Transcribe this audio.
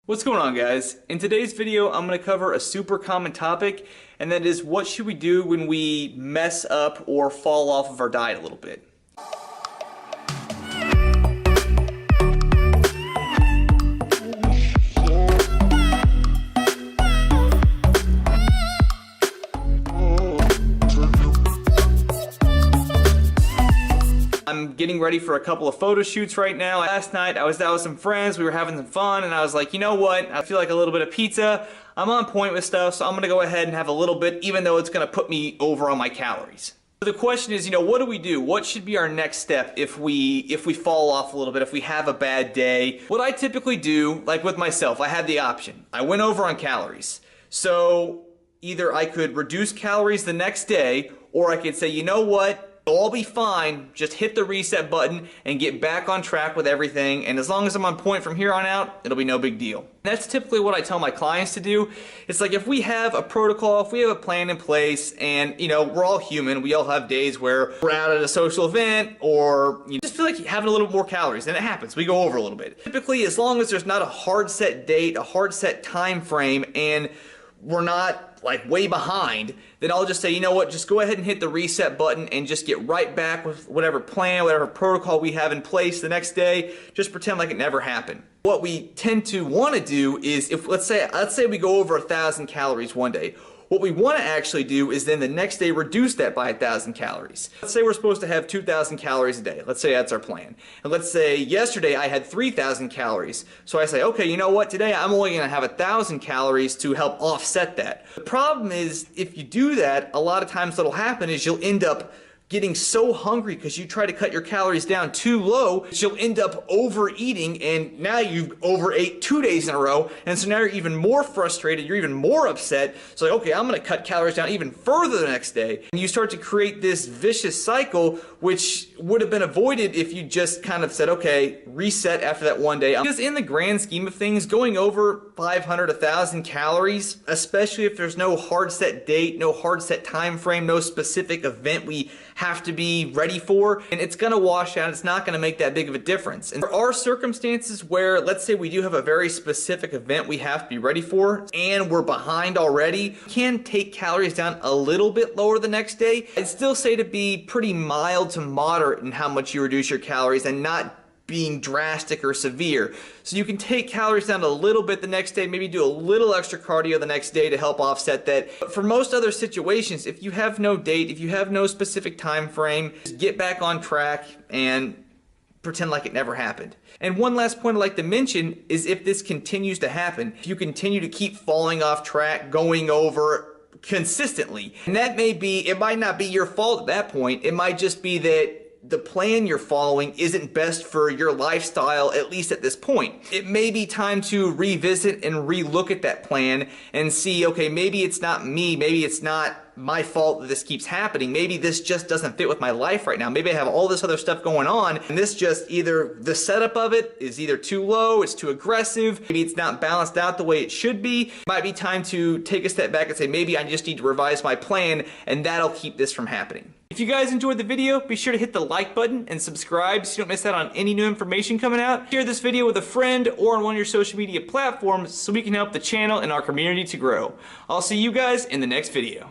What's going on, guys? In today's video, I'm going to cover a super common topic, and that is what should we do when we mess up or fall off of our diet a little bit. I'm getting ready for a couple of photo shoots right now. Last night I was out with some friends, we were having some fun, and I was like, you know what, I feel like a little bit of pizza. I'm on point with stuff, so I'm gonna go ahead and have a little bit, even though it's gonna put me over on my calories. So the question is, what do we do? What should be our next step if we fall off a little bit, if we have a bad day? What I typically do, like with myself, I had the option. I went over on calories. So either I could reduce calories the next day, or I could say, you know what? It'll all be fine, just hit the reset button and get back on track with everything, and as long as I'm on point from here on out, it'll be no big deal. That's typically what I tell my clients to do. It's like if we have a protocol, if we have a plan in place, and we're all human, we all have days where we're out at a social event or you just feel like you're having a little more calories, and it happens, we go over a little bit. Typically, as long as there's not a hard set date, a hard set time frame, and we're not like way behind, then I'll just say, you know what, just go ahead and hit the reset button and just get right back with whatever plan, whatever protocol we have in place the next day. Just pretend like it never happened. What we tend to want to do is, if let's say we go over 1,000 calories one day, what we want to actually do is then the next day reduce that by 1,000 calories. Let's say we're supposed to have 2,000 calories a day. Let's say that's our plan. And let's say yesterday I had 3,000 calories. So I say, okay, you know what? Today I'm only going to have 1,000 calories to help offset that. The problem is, if you do that, a lot of times what'll happen is you'll end up getting so hungry because you try to cut your calories down too low, you'll end up overeating, and now you've overate 2 days in a row, and so now you're even more frustrated, you're even more upset. So like, okay, I'm gonna cut calories down even further the next day. And you start to create this vicious cycle, which would have been avoided if you just kind of said, okay, reset after that one day. Because in the grand scheme of things, going over 500, 1,000 calories, especially if there's no hard set date, no hard set time frame, no specific event we have to be ready for, and it's gonna wash out. It's not gonna make that big of a difference. And there are circumstances where, let's say we do have a very specific event we have to be ready for and we're behind already, you can take calories down a little bit lower the next day. I'd still say to be pretty mild to moderate in how much you reduce your calories and not being drastic or severe. So you can take calories down a little bit the next day, maybe do a little extra cardio the next day to help offset that. But for most other situations, if you have no date, if you have no specific time frame, just get back on track and pretend like it never happened. And one last point I'd like to mention is, if this continues to happen, if you continue to keep falling off track, going over consistently, and that may be, it might not be your fault at that point, it might just be that the plan you're following isn't best for your lifestyle, at least at this point. It may be time to revisit and relook at that plan and see, okay, maybe it's not me, maybe it's not my fault that this keeps happening. Maybe this just doesn't fit with my life right now. Maybe I have all this other stuff going on, and this just, either the setup of it is either too low, it's too aggressive, maybe it's not balanced out the way it should be. It might be time to take a step back and say, maybe I just need to revise my plan, and that'll keep this from happening. If you guys enjoyed the video, be sure to hit the like button and subscribe so you don't miss out on any new information coming out. Share this video with a friend or on one of your social media platforms so we can help the channel and our community to grow. I'll see you guys in the next video.